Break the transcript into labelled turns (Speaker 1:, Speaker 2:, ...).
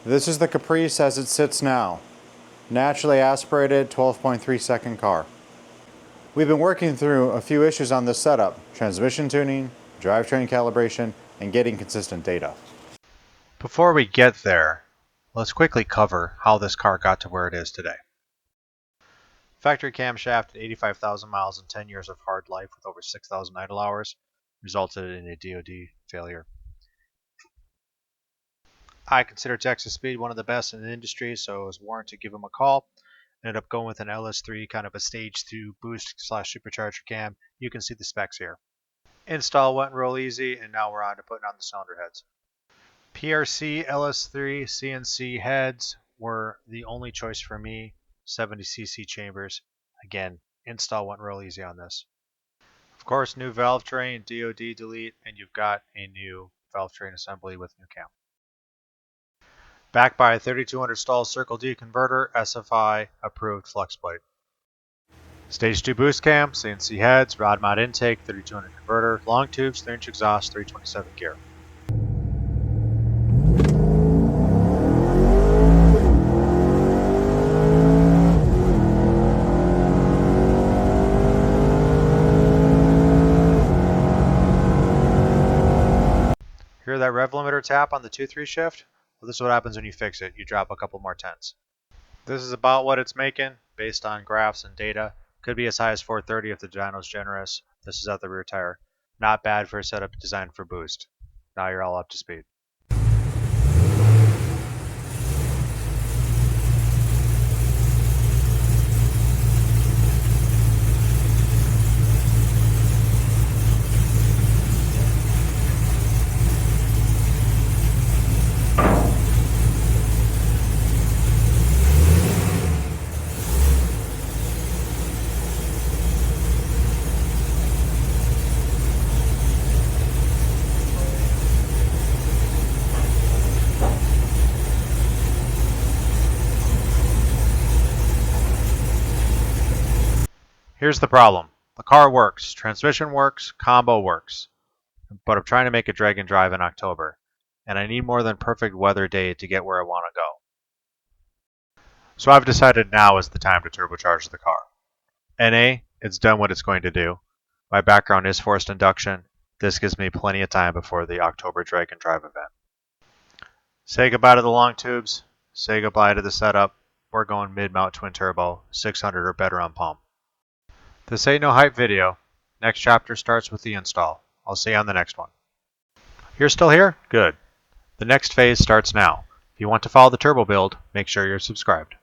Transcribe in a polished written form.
Speaker 1: This is the Caprice as it sits now. Naturally aspirated 12.3 second car. We've been working through a few issues on this setup: transmission tuning, drivetrain calibration, and getting consistent data.
Speaker 2: Before we get there, let's quickly cover how this car got to where it is today. Factory camshaft at 85,000 miles and 10 years of hard life with over 6,000 idle hours resulted in a DoD failure. I consider Texas Speed one of the best in the industry, so it was warranted to give them a call. Ended up going with an LS3, kind of a stage 2 boost / supercharger cam. You can see the specs here. Install went real easy, and now we're on to putting on the cylinder heads. PRC LS3 CNC heads were the only choice for me. 70cc chambers. Again, install went real easy on this. Of course, new valve train, DoD delete, and you've got a new valve train assembly with new cam. Backed by a 3200 stall Circle D converter, SFI approved flex plate. Stage 2 boost cam, CNC heads, rod mod intake, 3200 converter, long tubes, 3-inch exhaust, 327 gear. Hear that rev limiter tap on the 2-3 shift? Well, this is what happens when you fix it. You drop a couple more tenths. This is about what it's making based on graphs and data. Could be as high as 430 if the dyno's generous. This is at the rear tire. Not bad for a setup designed for boost. Now you're all up to speed. Here's the problem. The car works, transmission works, combo works, but I'm trying to make a drag and drive in October, and I need more than perfect weather day to get where I want to go. So I've decided now is the time to turbocharge the car. NA, it's done what it's going to do. My background is forced induction. This gives me plenty of time before the October drag and drive event. Say goodbye to the long tubes. Say goodbye to the setup. We're going mid-mount twin turbo, 600 or better on pump. This ain't no hype video. Next chapter starts with the install. I'll see you on the next one. You're still here? Good. The next phase starts now. If you want to follow the turbo build, make sure you're subscribed.